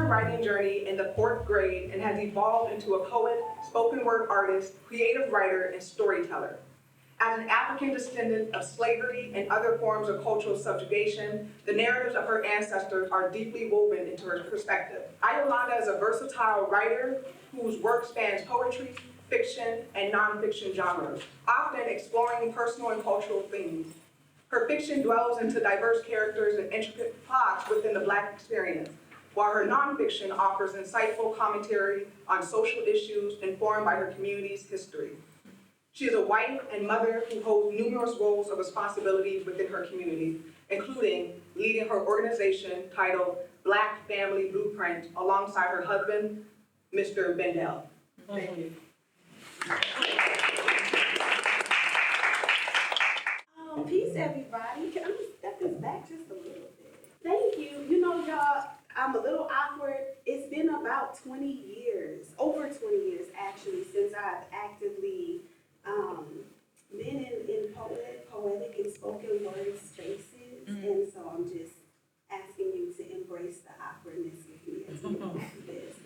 writing journey in the 4th grade and has evolved into a poet, spoken word artist, creative writer, and storyteller. As an African descendant of slavery and other forms of cultural subjugation, the narratives of her ancestors are deeply woven into her perspective. Ayolanda is a versatile writer whose work spans poetry, fiction, and nonfiction genres, often exploring personal and cultural themes. Her fiction dwells into diverse characters and intricate plots within the Black experience, while her nonfiction offers insightful commentary on social issues informed by her community's history. She is a wife and mother who holds numerous roles of responsibility within her community, including leading her organization titled Black Family Blueprint alongside her husband, Mr. Bandele. Thank you. Peace, everybody. Can I step this back just a little bit? Thank you. You know, y'all, I'm a little awkward. It's been about 20 years, over 20 years actually, since I've actively been in poetic and spoken word spaces, and so I'm just asking you to embrace the awkwardness with me as we go through this.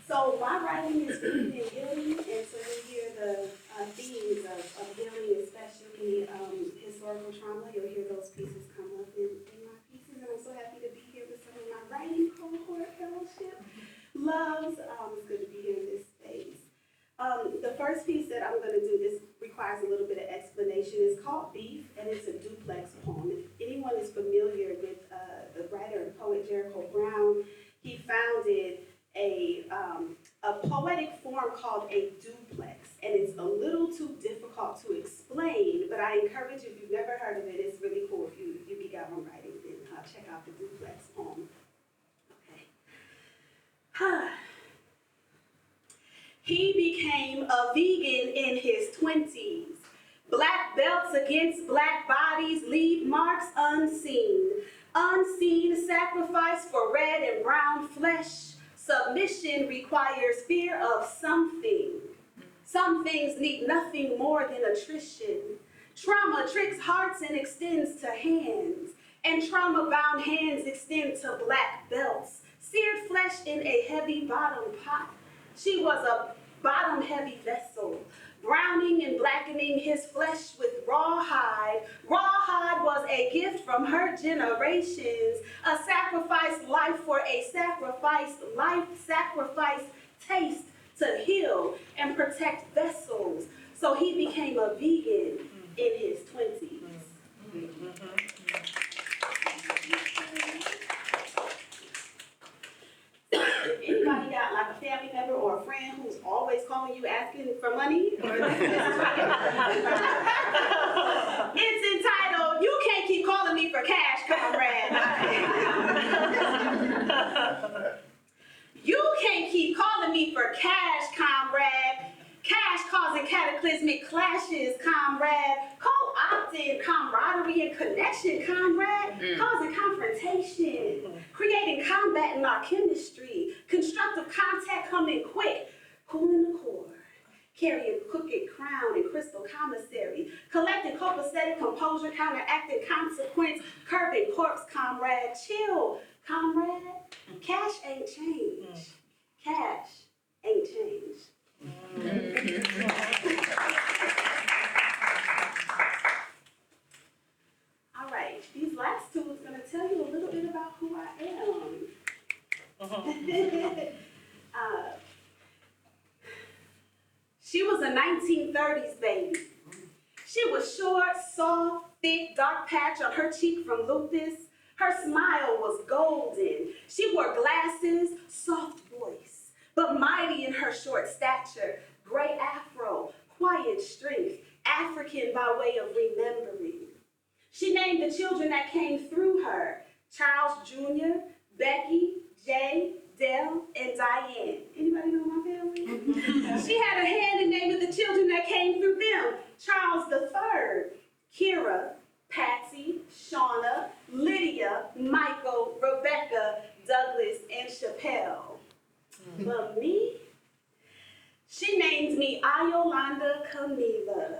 So my writing is rooted in healing, and so you hear the themes of healing, especially historical trauma. You'll hear those pieces come up in my pieces, and I'm so happy to be here with some of my writing cohort fellowship loves. It's good to be here in this space. The first piece that I'm going to do, this requires a little bit of explanation. It's called Beef, and it's a duplex poem. If anyone is familiar with the writer and poet Jericho Brown, he founded a poetic form called a duplex, and it's a little too difficult to explain, but I encourage you, if you've never heard of it, it's really cool. If you geek out on writing, then check out the duplex poem. Okay. He became a vegan in his 20s. Black belts against black bodies leave marks unseen. Unseen sacrifice for red and brown flesh. Submission requires fear of something. Some things need nothing more than attrition. Trauma tricks hearts and extends to hands. And trauma-bound hands extend to black belts. Seared flesh in a heavy bottom pot. She was a bottom-heavy vessel, browning and blackening his flesh with raw hide. Raw hide was a gift from her generations, a sacrificed life for a sacrificed life, sacrificed taste to heal and protect vessels. So he became a vegan in his 20s. If anybody got like a family member or a friend who's always calling you asking for money, or it's entitled, "You Can't Keep Calling Me for Cash, Comrade." You can't keep calling me for cash, comrade. Cash causing cataclysmic clashes, comrade. Co-opting camaraderie and connection, comrade. Causing confrontation. Creating combat in our chemistry. Constructive contact coming quick. Cooling the core. Carrying crooked crown and crystal commissary. Collecting copacetic composure, counteracting consequence. Curbing corpse, comrade. Chill, comrade. Cash ain't change. Cash ain't change. All right, these last two is going to tell you a little bit about who I am. She was a 1930s baby. She was short, soft, thick, dark patch on her cheek from lupus. Her smile was golden. She wore glasses, soft voice, but mighty in her short stature. Gray afro, quiet strength, African by way of remembering. She named the children that came through her: Charles Jr., Becky, Jay, Dell, and Diane. Anybody know my family? She had a hand in naming the children that came through them: Charles III, Kira, Patsy, Shauna, Lydia, Michael, Rebecca, Douglas, and Chappelle. But me? She named me Ayolanda Camila.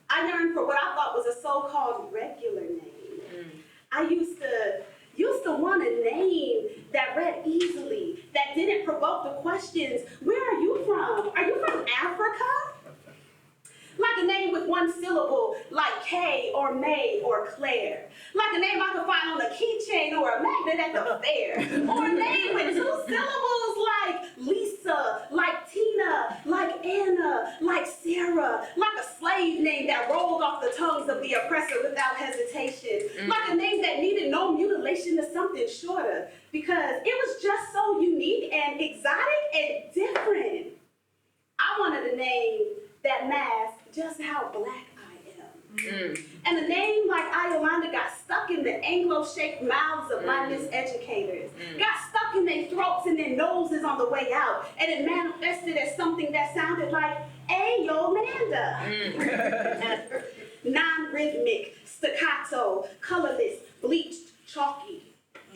I yearned for what I thought was a so-called regular name. I used to want a name that read easy provoke the questions, where are you from? Are you from Africa? Like a name with one syllable, like Kay or May or Claire. Like a name I could find on a keychain or a magnet at the fair. Or a name with two syllables like Lisa, like Tina, like Anna, like Sarah. Like a slave name that rolled off the tongues of the oppressor without hesitation. Like a name that needed no mutilation to something shorter. Because it was just so unique and exotic and different. I wanted a name that masked just how black I am. And a name like Ayolanda got stuck in the Anglo-shaped mouths of my miseducators. Got stuck in their throats and their noses on the way out. And it manifested as something that sounded like Ayolanda. Non-rhythmic, staccato, colorless, bleached, chalky.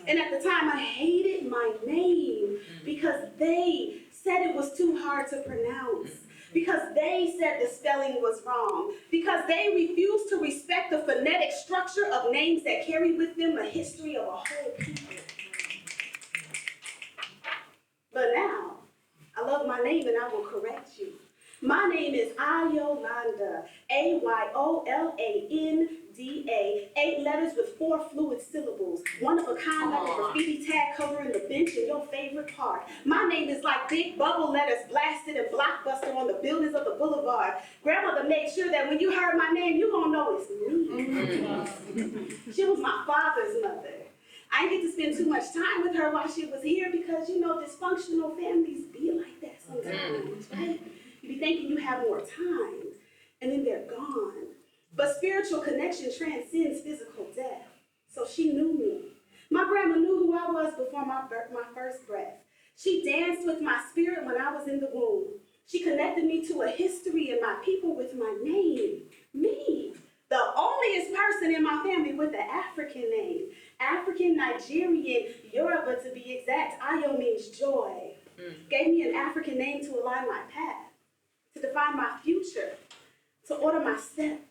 And at the time I hated my name because they said it was too hard to pronounce. Because they said the spelling was wrong. Because they refused to respect the phonetic structure of names that carry with them a history of a whole people. But now, I love my name and I will correct you. My name is Ayolanda, Ayolanda, 8 letters with 4 fluid syllables, one of a kind like a graffiti tag covering the bench in your favorite park. My name is like big bubble letters blasted in Blockbuster on the buildings of the boulevard. Grandmother made sure that when you heard my name, you gonna know it's me. She was my father's mother. I didn't get to spend too much time with her while she was here because, you know, dysfunctional families be like that sometimes, right? You be thinking you have more time, and then they're gone. But spiritual connection transcends physical death. So she knew me. My grandma knew who I was before my first breath. She danced with my spirit when I was in the womb. She connected me to a history and my people with my name. Me, the onlyest person in my family with an African name. African, Nigerian, Yoruba to be exact. Ayo means joy. Gave me an African name to align my path, to define my future, to order my steps.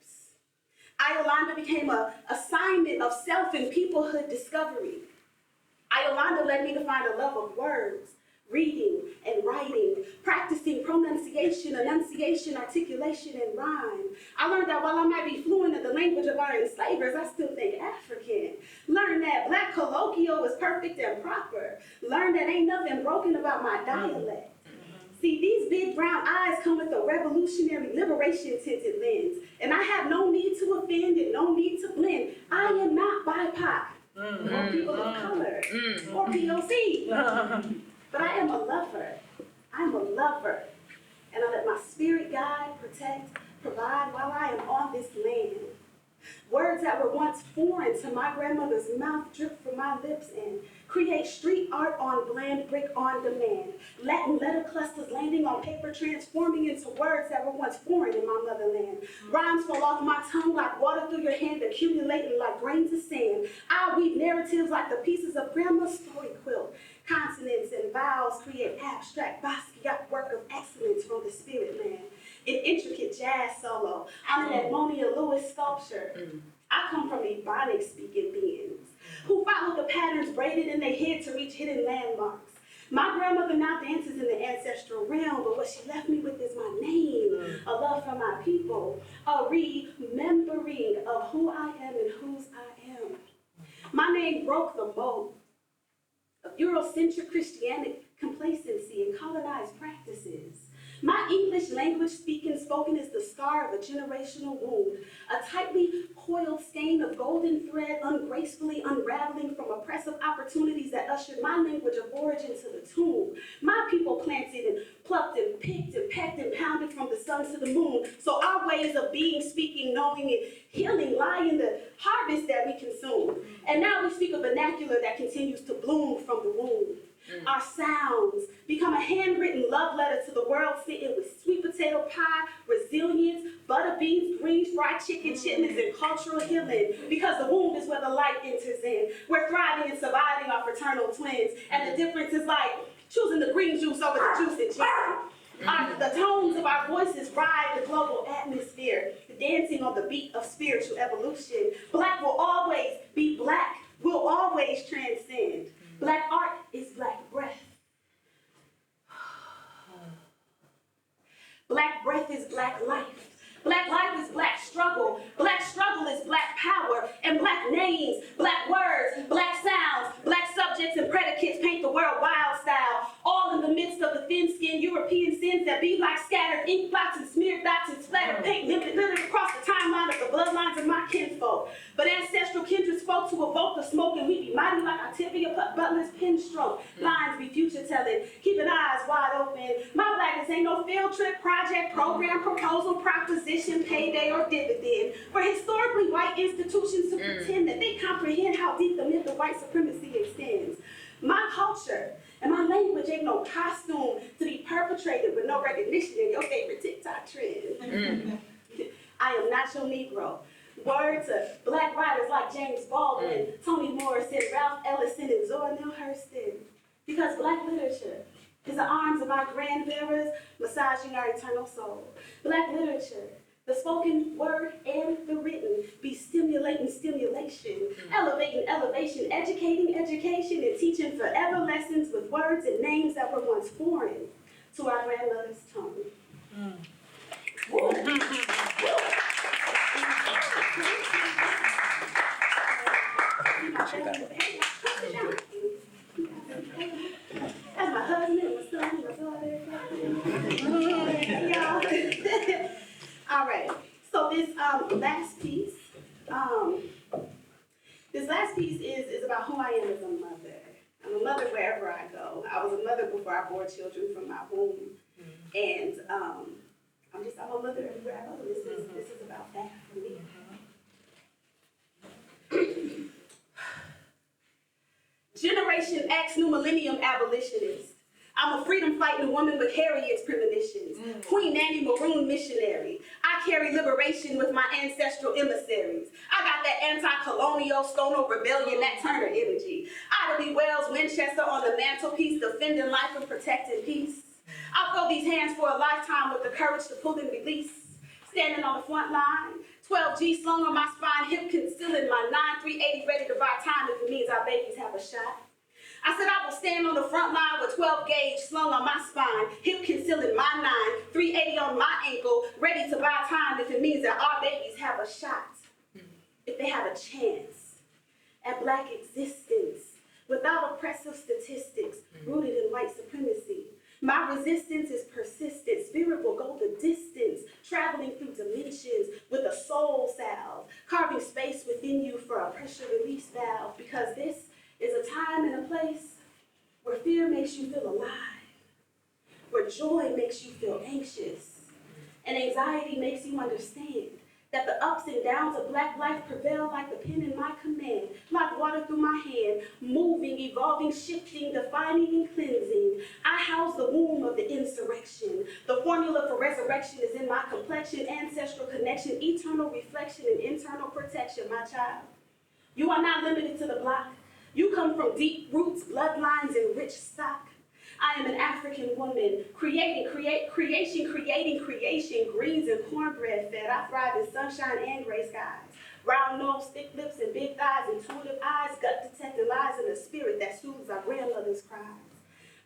Ayolanda became an assignment of self and peoplehood discovery. Ayolanda led me to find a love of words, reading and writing, practicing pronunciation, enunciation, articulation, and rhyme. I learned that while I might be fluent in the language of our enslavers, I still think African. Learned that Black colloquial is perfect and proper. Learned that ain't nothing broken about my dialect. See, these big brown eyes come with a revolutionary liberation tinted lens. And I have no need to offend and no need to blend. I am not BIPOC, or people of color, or POC. But I am a lover. I'm a lover. And I let my spirit guide, protect, provide while I am on this land. Words that were once foreign to my grandmother's mouth drip from my lips and create street art on bland brick on demand. Latin letter clusters landing on paper transforming into words that were once foreign in my motherland. Rhymes fall off my tongue like water through your hand, accumulating like grains of sand. I weave narratives like the pieces of grandma's story quilt. Consonants and vowels create abstract Basquiat work of excellence from the spirit land. An intricate jazz solo on an Edmonia Lewis sculpture. I come from Ebonic-speaking beings who follow the patterns braided in their head to reach hidden landmarks. My grandmother now dances in the ancestral realm, but what she left me with is my name, a love for my people, a remembering of who I am and whose I am. My name broke the mold of Eurocentric Christianic complacency and colonized practices. My English language spoken is the scar of a generational wound, a tightly coiled skein of golden thread ungracefully unraveling from oppressive opportunities that ushered my language of origin to the tomb. My people planted and plucked and picked and pecked and pounded from the sun to the moon, so our ways of being, speaking, knowing, and healing lie in the harvest that we consume. And now we speak a vernacular that continues to bloom from the womb. Our sounds become a handwritten love letter to the world, sitting with sweet potato pie, resilience, butter beans, greens, fried chicken, chitlins, and cultural healing. Because the womb is where the light enters in. We're thriving and surviving our fraternal twins. And the difference is like choosing the green juice over the juice and chicken. The tones of our voices ride the global atmosphere, dancing on the beat of spiritual evolution. Black will always be black, will always transcend. Black art is black breath. smoking, we be mighty like Octavia Butler's pen stroke. Lines be future telling, keeping eyes wide open. My blackness ain't no field trip, project, program, proposal, proposition, payday, or dividend. For historically white institutions to pretend that they comprehend how deep the myth of white supremacy extends. My culture and my language ain't no costume to be perpetrated with no recognition in your favorite TikTok trend. I am not your Negro. Word to black writers like James Baldwin, Toni Morrison, Ralph Ellison, and Zora Neale Hurston. Because black literature is the arms of our grand bearers massaging our eternal soul. Black literature, the spoken word and the written, be stimulating stimulation, elevating elevation, educating education, and teaching forever lessons with words and names that were once foreign to our grandmother's tongue. That's my husband, my son, my daughter. Y'all. All right. So this last piece is about who I am as a mother. I'm a mother wherever I go. I was a mother before I bore children from my womb, and I'm a mother everywhere I go. This is about that for me. Generation X, new millennium abolitionist. I'm a freedom-fighting woman with Harriet's premonitions. Queen Nanny Maroon missionary. I carry liberation with my ancestral emissaries. I got that anti-colonial Stono rebellion, that Turner energy. Ida B. Wells Winchester on the mantelpiece, defending life and protecting peace. I'll throw these hands for a lifetime with the courage to pull and release. Standing on the front line, 12G slung on my spine, hip concealing my 9-380 ready to buy time if it means our babies have a shot. I said I will stand on the front line with 12 gauge slung on my spine, hip concealing my 9-380 on my ankle, ready to buy time if it means that our babies have a shot. If they have a chance at black existence without oppressive statistics rooted in white supremacy. My resistance is persistent. Spirit will go the distance, traveling through dimensions with a soul salve, carving space within you for a pressure release valve, because this is a time and a place where fear makes you feel alive, where joy makes you feel anxious, and anxiety makes you understand that the ups and downs of black life prevail like the pen in my command, like water through my hand, moving, evolving, shifting, defining, and cleansing. I house the womb of the insurrection. The formula for resurrection is in my complexion, ancestral connection, eternal reflection, and internal protection, my child. You are not limited to the block. You come from deep roots, bloodlines, and rich stock. I am an African woman, creating, creation, greens and cornbread fed. I thrive in sunshine and gray skies. Round nose, thick lips, and big thighs, intuitive eyes, gut detecting lies in the spirit that soothes our grandmother's cries.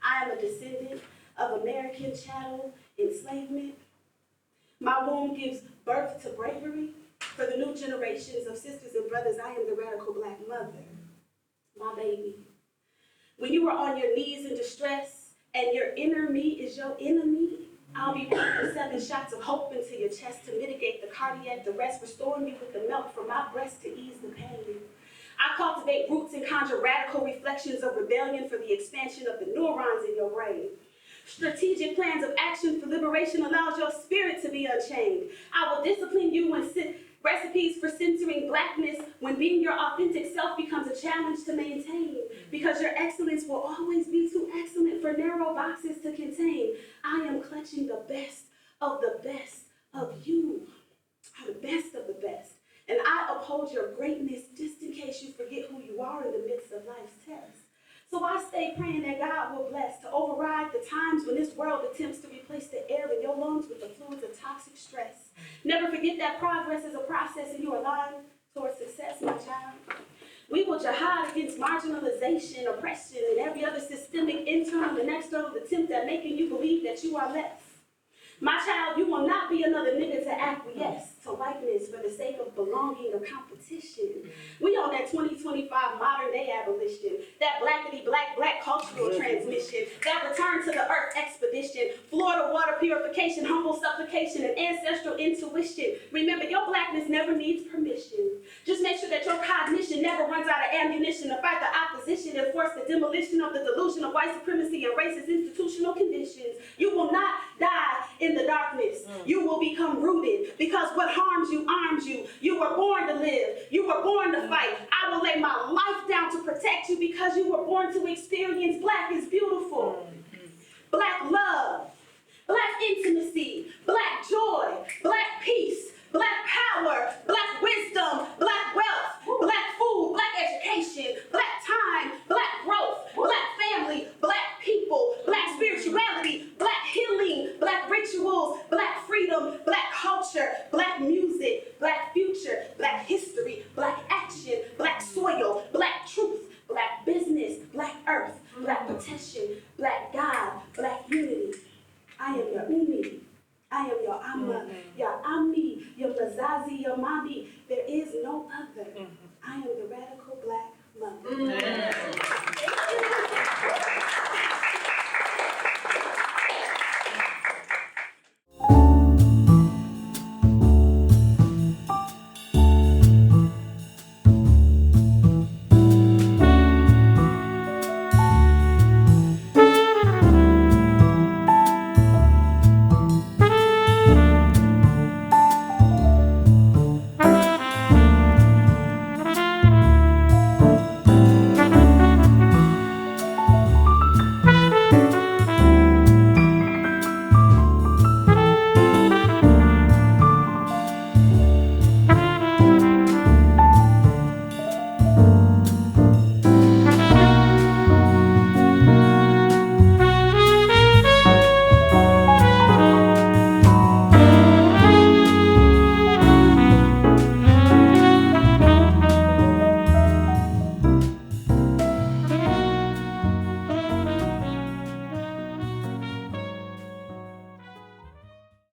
I am a descendant of American chattel enslavement. My womb gives birth to bravery. For the new generations of sisters and brothers, I am the radical black mother. My baby. When you are on your knees in distress and your inner me is your enemy, I'll be pouring 7 shots of hope into your chest to mitigate the cardiac arrest, restoring you with the milk from my breast to ease the pain. I cultivate roots and conjure radical reflections of rebellion for the expansion of the neurons in your brain. Strategic plans of action for liberation allows your spirit to be unchained. I will discipline you when recipes for centering blackness when being your authentic self becomes a challenge to maintain, because your excellence will always be too excellent for narrow boxes to contain. I am clutching the best of you, the best of the best, and I uphold your greatness just in case you forget who you are in the midst of life's tests. So I stay praying that God will bless to override the times when this world attempts to replace the air in your lungs with the fluids of toxic stress. Never forget that progress is a process and you are lying towards success, my child. We will jihad against marginalization, oppression, and every other systemic internal and external attempt at making you believe that you are less. My child, you will not be another nigga to acquiesce to whiteness for the sake of belonging or competition. We on that 2025 modern day abolition, that blackity black cultural transmission, that return to the earth expedition, Florida water purification, humble supplication, and ancestral intuition. Remember, your blackness never needs permission. Just make sure that your cognition never runs out of ammunition demolition of the delusion of white supremacy and racist institutional conditions. You will not die in the darkness. You will become rooted, because what harms you arms you. You were born to live. You were born to fight. I will lay my life down to protect you, because you were born to experience. Black is beautiful. Black love, Black intimacy, Black joy, Black peace, Black power, Black wisdom, Black wealth, Black food, Black